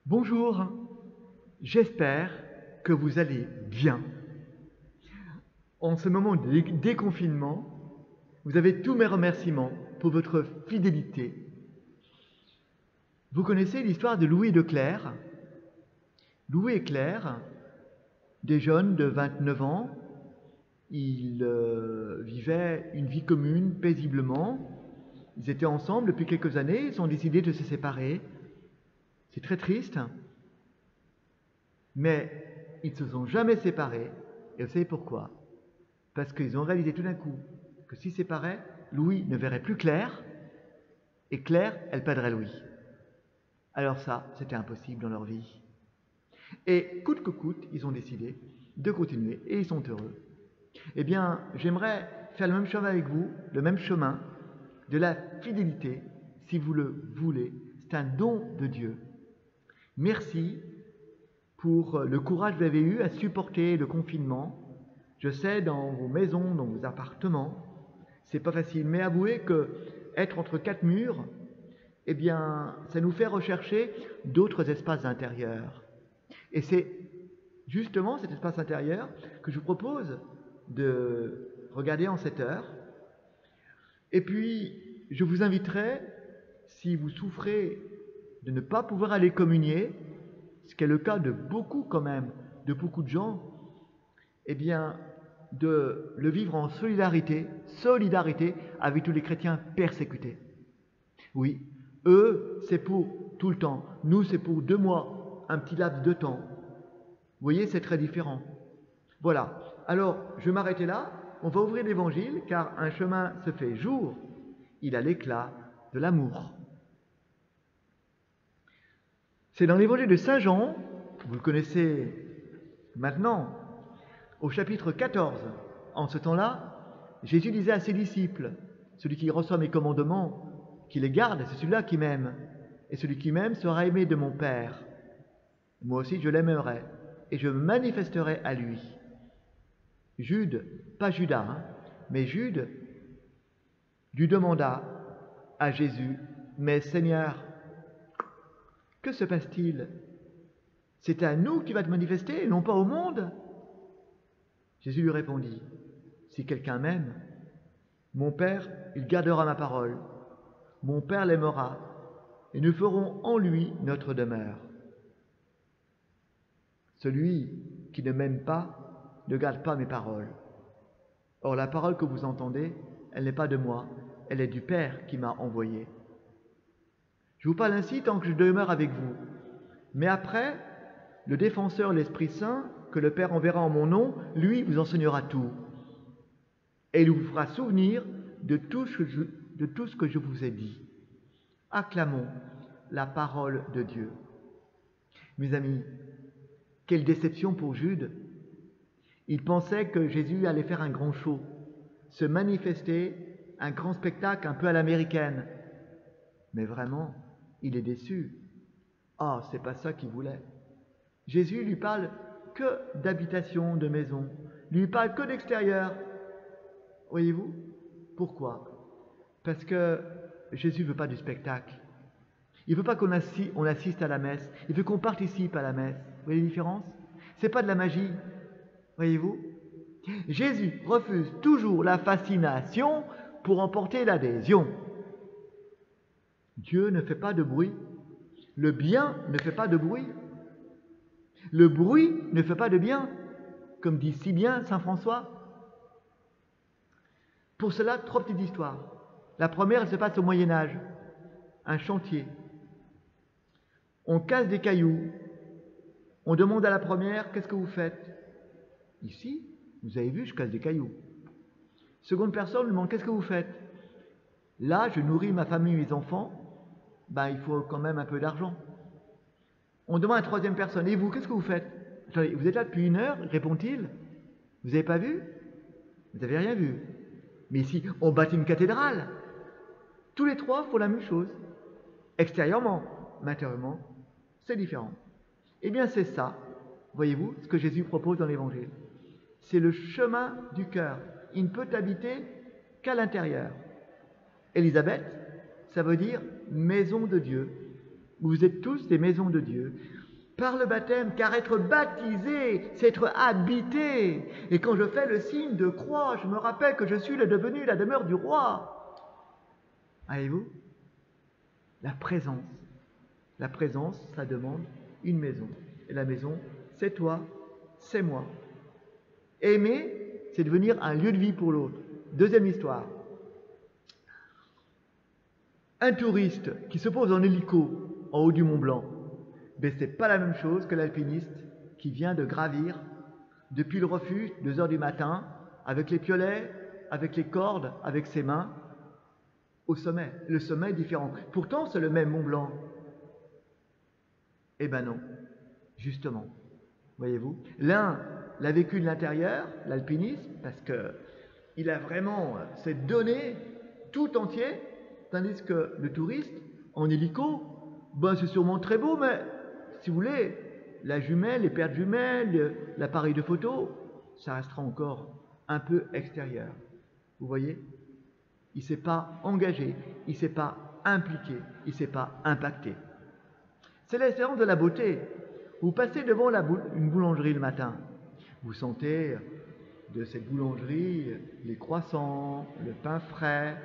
Bonjour, j'espère que vous allez bien. En ce moment de déconfinement, vous avez tous mes remerciements pour votre fidélité. Vous connaissez l'histoire de Louis et de Claire. Louis et Claire, des jeunes de 29 ans, ils vivaient une vie commune paisiblement. Ils étaient ensemble depuis quelques années, ils ont décidé de se séparer. C'est très triste, mais ils ne se sont jamais séparés. Et vous savez pourquoi? Parce qu'ils ont réalisé tout d'un coup que s'ils se séparaient, Louis ne verrait plus Claire, et Claire, elle perdrait Louis. Alors ça, c'était impossible dans leur vie. Et coûte que coûte, ils ont décidé de continuer, et ils sont heureux. Eh bien, j'aimerais faire le même chemin avec vous, le même chemin de la fidélité, si vous le voulez. C'est un don de Dieu. Merci pour le courage que vous avez eu à supporter le confinement. Je sais, dans vos maisons, dans vos appartements, c'est pas facile. Mais avouez que être entre quatre murs, eh bien, ça nous fait rechercher d'autres espaces intérieurs. Et c'est justement cet espace intérieur que je vous propose de regarder en cette heure. Et puis, je vous inviterai, si vous souffrez de ne pas pouvoir aller communier, ce qui est le cas de beaucoup quand même, de beaucoup de gens, eh bien, de le vivre en solidarité avec tous les chrétiens persécutés. Oui, eux, c'est pour tout le temps. Nous, c'est pour 2 mois, un petit laps de temps. Vous voyez, c'est très différent. Voilà. Alors, je vais m'arrêter là. On va ouvrir l'Évangile, car un chemin se fait jour. Il a l'éclat de l'amour. C'est dans l'Évangile de Saint Jean, vous le connaissez maintenant, au chapitre 14. En ce temps-là, Jésus disait à ses disciples, celui qui reçoit mes commandements, qui les garde, c'est celui-là qui m'aime. Et celui qui m'aime sera aimé de mon Père. Moi aussi, je l'aimerai, et je me manifesterai à lui. Jude, pas Judas, mais Jude, lui demanda à Jésus, mais Seigneur, que se passe-t-il? C'est à nous qui va te manifester, et non pas au monde. Jésus lui répondit, si quelqu'un m'aime, mon Père, il gardera ma parole. Mon Père l'aimera, et nous ferons en lui notre demeure. Celui qui ne m'aime pas ne garde pas mes paroles. Or, la parole que vous entendez, elle n'est pas de moi, elle est du Père qui m'a envoyé. Je vous parle ainsi tant que je demeure avec vous. Mais après, le défenseur, l'Esprit Saint, que le Père enverra en mon nom, lui vous enseignera tout. Et il vous fera souvenir de tout ce que je vous ai dit. Acclamons la parole de Dieu. Mes amis, quelle déception pour Jude. Il pensait que Jésus allait faire un grand show, se manifester, un grand spectacle un peu à l'américaine. Mais vraiment, il est déçu. Ah, c'est pas ça qu'il voulait. Jésus lui parle que d'habitation, de maison. Lui parle que d'extérieur. Voyez-vous? Pourquoi? Parce que Jésus ne veut pas du spectacle. Il ne veut pas qu'on assiste à la messe. Il veut qu'on participe à la messe. Vous voyez la différence? C'est pas de la magie. Voyez-vous? Jésus refuse toujours la fascination pour emporter l'adhésion. Dieu ne fait pas de bruit. Le bien ne fait pas de bruit. Le bruit ne fait pas de bien, comme dit si bien saint François. Pour cela, 3 petites histoires. La première, elle se passe au Moyen-Âge. Un chantier. On casse des cailloux. On demande à la première, qu'est-ce que vous faites? Ici, vous avez vu, je casse des cailloux. Seconde personne demande, qu'est-ce que vous faites? Là, je nourris ma famille et mes enfants. Il faut quand même un peu d'argent. On demande à la troisième personne, et vous, qu'est-ce que vous faites? Attendez, vous êtes là depuis 1 heure, répond-il. Vous n'avez pas vu? Vous n'avez rien vu. Mais ici, on bâtit une cathédrale. Tous les 3 font la même chose. Extérieurement, mais intérieurement, c'est différent. Eh bien, c'est ça, voyez-vous, ce que Jésus propose dans l'Évangile. C'est le chemin du cœur. Il ne peut habiter qu'à l'intérieur. Élisabeth, ça veut dire maison de Dieu. Vous êtes tous des maisons de Dieu. Par le baptême, car être baptisé, c'est être habité. Et quand je fais le signe de croix, je me rappelle que je suis devenu la demeure du roi. Voyez-vous? La présence. La présence, ça demande une maison. Et la maison, c'est toi, c'est moi. Aimer, c'est devenir un lieu de vie pour l'autre. Deuxième histoire. Un touriste qui se pose en hélico en haut du Mont Blanc, mais ce n'est pas la même chose que l'alpiniste qui vient de gravir depuis le refuge, 2 heures du matin, avec les piolets, avec les cordes, avec ses mains, au sommet. Le sommet est différent. Pourtant, c'est le même Mont Blanc. Eh ben non, justement. Voyez-vous, l'un l'a vécu de l'intérieur, l'alpinisme, parce qu'il a vraiment s'est donné tout entier, tandis que le touriste, en hélico, ben c'est sûrement très beau, mais si vous voulez, la jumelle, les paires de jumelles, l'appareil de photo, ça restera encore un peu extérieur. Vous voyez? Il ne s'est pas engagé, il ne s'est pas impliqué, il ne s'est pas impacté. C'est l'espérance de la beauté. Vous passez devant une boulangerie le matin, vous sentez de cette boulangerie les croissants, le pain frais,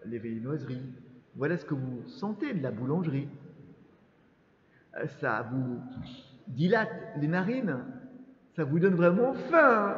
les viennoiseries. Voilà ce que vous sentez de la boulangerie. Ça vous dilate les narines, ça vous donne vraiment faim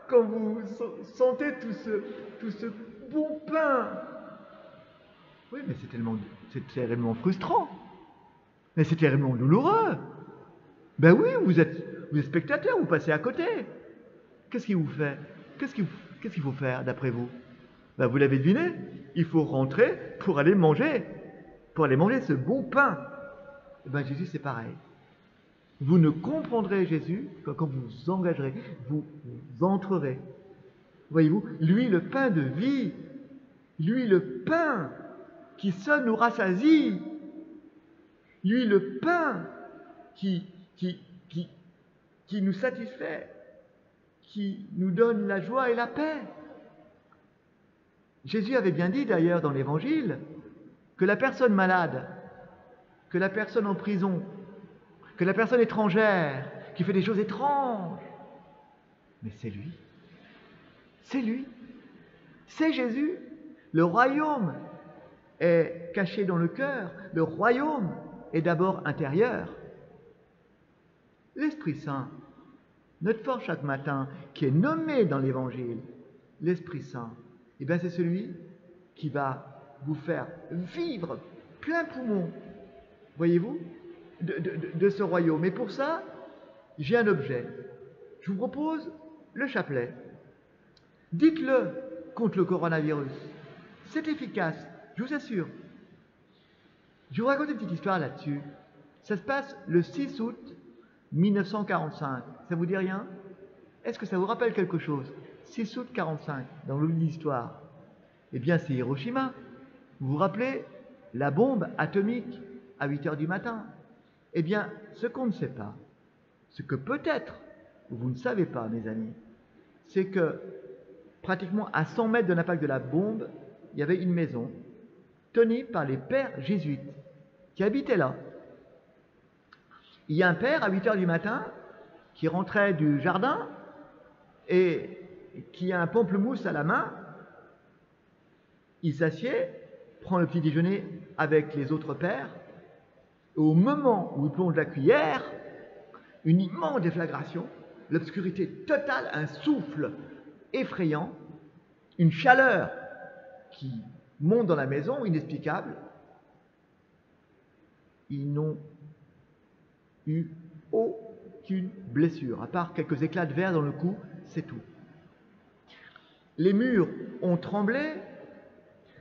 quand vous sentez tout ce bon pain. Oui, mais c'est terriblement frustrant. Mais c'est terriblement douloureux. Ben oui, vous êtes spectateur, vous passez à côté. Qu'est-ce qu'il vous fait? Qu'est-ce qu'il faut faire d'après vous? Ben vous l'avez deviné, il faut rentrer pour aller manger ce bon pain. Et ben Jésus, c'est pareil. Vous ne comprendrez Jésus que quand vous vous engagerez, vous entrerez. Voyez-vous, lui le pain de vie, lui le pain qui seul nous rassasie, lui le pain qui nous satisfait, qui nous donne la joie et la paix. Jésus avait bien dit d'ailleurs dans l'Évangile que la personne malade, que la personne en prison, que la personne étrangère, qui fait des choses étranges, mais c'est lui. C'est lui. C'est Jésus. Le royaume est caché dans le cœur. Le royaume est d'abord intérieur. L'Esprit Saint, notre force chaque matin, qui est nommé dans l'Évangile, l'Esprit Saint, eh bien c'est celui qui va vous faire vivre plein poumon, voyez-vous, de ce royaume. Et pour ça, j'ai un objet. Je vous propose le chapelet. Dites-le contre le coronavirus. C'est efficace, je vous assure. Je vous raconte une petite histoire là-dessus. Ça se passe le 6 août 1945. Ça vous dit rien? Est-ce que ça vous rappelle quelque chose? 6 août 45, dans l'histoire. Eh bien, c'est Hiroshima. Vous vous rappelez la bombe atomique à 8 heures du matin? Eh bien, ce qu'on ne sait pas, ce que peut-être vous ne savez pas, mes amis, c'est que pratiquement à 100 mètres de l'impact de la bombe, il y avait une maison tenue par les pères jésuites qui habitaient là. Il y a un père à 8 heures du matin qui rentrait du jardin et qui a un pamplemousse à la main. Il s'assied, prend le petit déjeuner avec les autres pères. Et au moment où il plonge la cuillère, une immense déflagration, l'obscurité totale, un souffle effrayant, une chaleur qui monte dans la maison, inexplicable. Ils n'ont eu aucune blessure, à part quelques éclats de verre dans le cou, c'est tout. Les murs ont tremblé,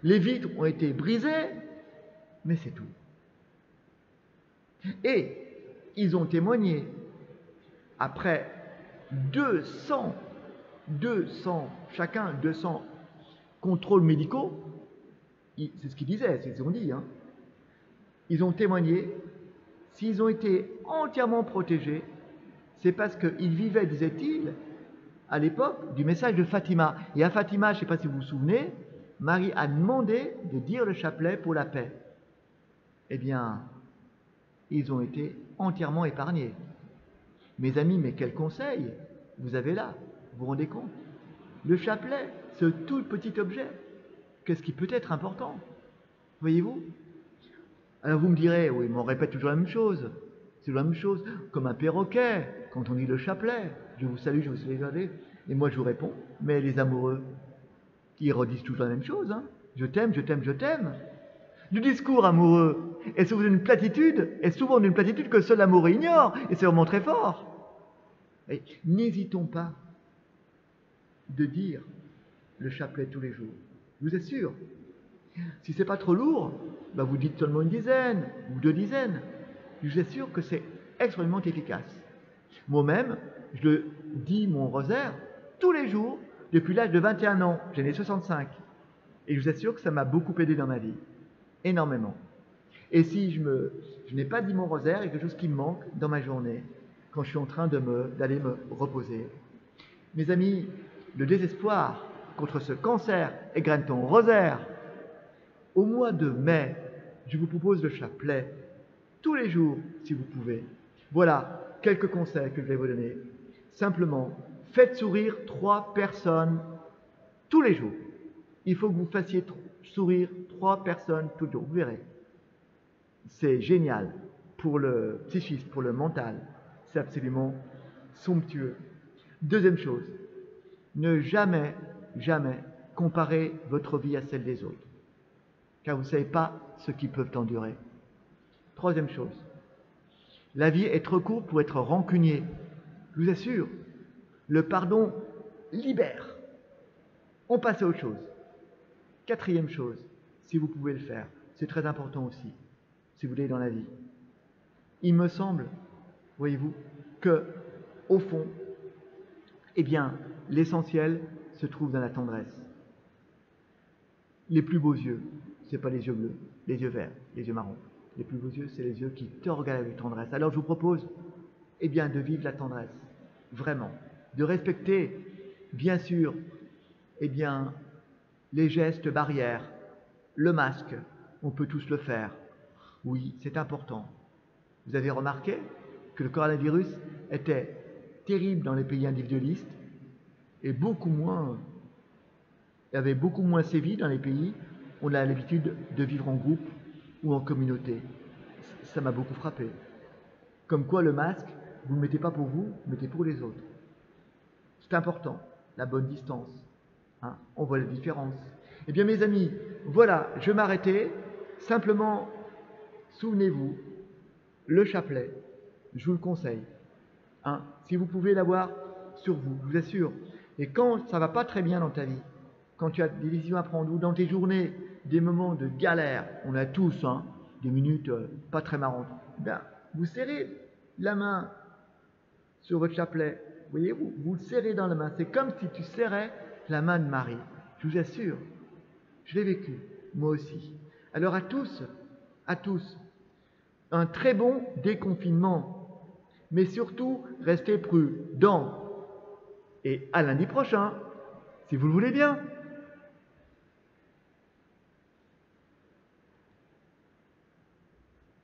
les vitres ont été brisées, mais c'est tout. Et ils ont témoigné, après 200, chacun 200 contrôles médicaux, c'est ce qu'ils disaient, c'est ce qu'ils ont dit, ils ont témoigné, s'ils ont été entièrement protégés, c'est parce qu'ils vivaient, disait-il, à l'époque du message de Fatima. Et à Fatima, je ne sais pas si vous vous souvenez, Marie a demandé de dire le chapelet pour la paix. eh bien, ils ont été entièrement épargnés. Mes amis, mais quel conseil vous avez là? Vous vous rendez compte? Le chapelet, ce tout petit objet, qu'est-ce qui peut être important? Voyez-vous? Alors vous me direz, oui, mais on répète toujours la même chose. C'est la même chose, comme un perroquet, quand on dit le chapelet. Je vous salue, je vous salue. Et moi je vous réponds, mais les amoureux, ils redisent toujours la même chose. Hein. Je t'aime, je t'aime, je t'aime. Le discours amoureux est souvent d'une platitude, que seul l'amoureux ignore, et c'est vraiment très fort. Et n'hésitons pas de dire le chapelet tous les jours. Je vous assure. Si c'est pas trop lourd, bah vous dites seulement une dizaine ou 2 dizaines. Je vous assure que c'est extrêmement efficace. Moi-même, je dis mon rosaire tous les jours depuis l'âge de 21 ans. J'en ai 65. Et je vous assure que ça m'a beaucoup aidé dans ma vie. Énormément. Et si je n'ai pas dit mon rosaire, il y a quelque chose qui me manque dans ma journée, quand je suis en train d'aller me reposer. Mes amis, le désespoir contre ce cancer égrène ton rosaire. Au mois de mai, je vous propose le chapelet, tous les jours, si vous pouvez. Voilà quelques conseils que je vais vous donner. Simplement, faites sourire 3 personnes tous les jours. Il faut que vous fassiez sourire 3 personnes tous les jours. Vous verrez. C'est génial pour le psychisme, pour le mental. C'est absolument somptueux. Deuxième chose, ne jamais, jamais comparer votre vie à celle des autres. Car vous ne savez pas ce qu'ils peuvent endurer. Troisième chose, la vie est trop courte pour être rancunier. Je vous assure, le pardon libère. On passe à autre chose. Quatrième chose, si vous pouvez le faire, c'est très important aussi, si vous voulez dans la vie. Il me semble, voyez-vous, que, au fond, eh bien, l'essentiel se trouve dans la tendresse. Les plus beaux yeux, ce n'est pas les yeux bleus, les yeux verts, les yeux marrons. Les plus beaux yeux, c'est les yeux qui te regardent avec tendresse. Alors je vous propose, eh bien, de vivre la tendresse, vraiment, de respecter, bien sûr, eh bien, les gestes barrières, le masque, on peut tous le faire. Oui, c'est important. Vous avez remarqué que le coronavirus était terrible dans les pays individualistes et avait beaucoup moins sévi dans les pays où on a l'habitude de vivre en groupe ou en communauté. Ça m'a beaucoup frappé. Comme quoi le masque, vous ne le mettez pas pour vous, vous le mettez pour les autres. C'est important, la bonne distance. Hein, on voit la différence. Eh bien mes amis, voilà, je vais m'arrêter. Simplement, souvenez-vous, le chapelet, je vous le conseille. Hein, si vous pouvez l'avoir sur vous, je vous assure. Et quand ça ne va pas très bien dans ta vie, quand tu as des décisions à prendre, ou dans tes journées, des moments de galère, on a tous des minutes pas très marrantes, ben, vous serrez la main sur votre chapelet, voyez-vous, vous le serrez dans la main. C'est comme si tu serrais la main de Marie. Je vous assure, je l'ai vécu, moi aussi. Alors à tous, un très bon déconfinement. Mais surtout, restez prudents. Et à lundi prochain, si vous le voulez bien.